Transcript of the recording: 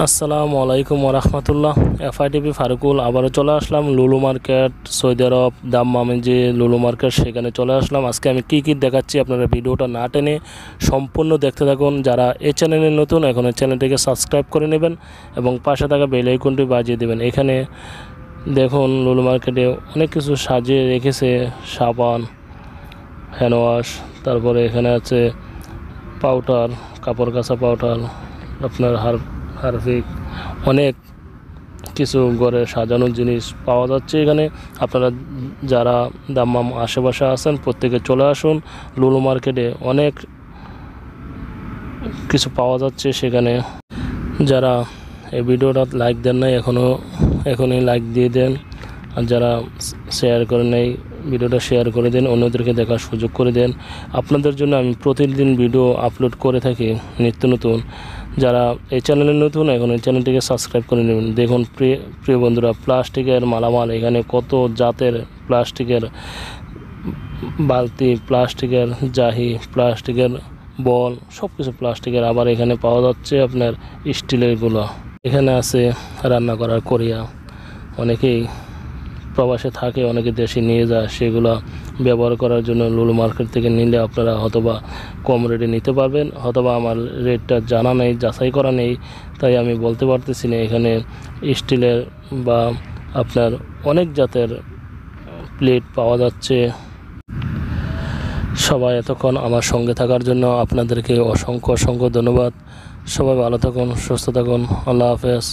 আসসালামু আলাইকুম ওরহমতুল্লাহ। এফআইটিভি ফারুকুল আবারও চলে আসলাম লুলু মার্কেট, সৌদি আরব দাম্মামে যে লুলু মার্কেট সেখানে চলে আসলাম। আজকে আমি কী দেখাচ্ছি আপনারা ভিডিওটা না টেনে সম্পূর্ণ দেখতে থাকুন। যারা এই চ্যানেলে নতুন এখন এই চ্যানেলটিকে সাবস্ক্রাইব করে নেবেন এবং পাশে থাকা বেল আইকনটি বাজিয়ে দেবেন। এখানে দেখুন লুলু মার্কেটে অনেক কিছু সাজিয়ে রেখেছে, সাবান, হ্যান্ড ওয়াশ, তারপরে এখানে আছে পাউডার, কাপড় কাচা পাউডার, আপনার হারপিক, অনেক কিছু ঘরে সাজানোর জিনিস পাওয়া যাচ্ছে এখানে। আপনারা যারা দাম্মাম আশেপাশে আছেন প্রত্যেকে চলে আসুন। লুলু মার্কেটে অনেক কিছু পাওয়া যাচ্ছে সেখানে। যারা এই ভিডিওটা লাইক দেন নাই এখনই লাইক দিয়ে দেন, আর যারা শেয়ার করেন নাই ভিডিওটা শেয়ার করে দেন, অন্যদেরকে দেখার সুযোগ করে দেন। আপনাদের জন্য আমি প্রতিদিন ভিডিও আপলোড করে থাকি নিত্য নতুন। যারা এই চ্যানেলে নতুন এখন এই চ্যানেলটিকে সাবস্ক্রাইব করে নেবেন। দেখুন প্রিয় বন্ধুরা, প্লাস্টিকের মালামাল, এখানে কত জাতের প্লাস্টিকের বালতি, প্লাস্টিকের জাহি, প্লাস্টিকের বল, সব কিছু প্লাস্টিকের। আবার এখানে পাওয়া যাচ্ছে আপনার স্টিলেরগুলো। এখানে আছে রান্না করার কড়িয়া, অনেকেই প্রবাসে থাকে, অনেকে দেশে নিয়ে যায়, সেগুলো ব্যবহার করার জন্য লুলু মার্কেট থেকে নিলে আপনারা হয়তোবা কম রেটে নিতে পারবেন। হয়তোবা আমার রেটটা জানা নেই, যাচাই করা নেই, তাই আমি বলতে পারতেছি না। এখানে স্টিলের বা আপনার অনেক জাতের প্লেট পাওয়া যাচ্ছে। সবাই এতক্ষণ আমার সঙ্গে থাকার জন্য আপনাদেরকে অসংখ্য ধন্যবাদ। সবাই ভালো থাকুন, সুস্থ থাকুন। আল্লাহ হাফেজ।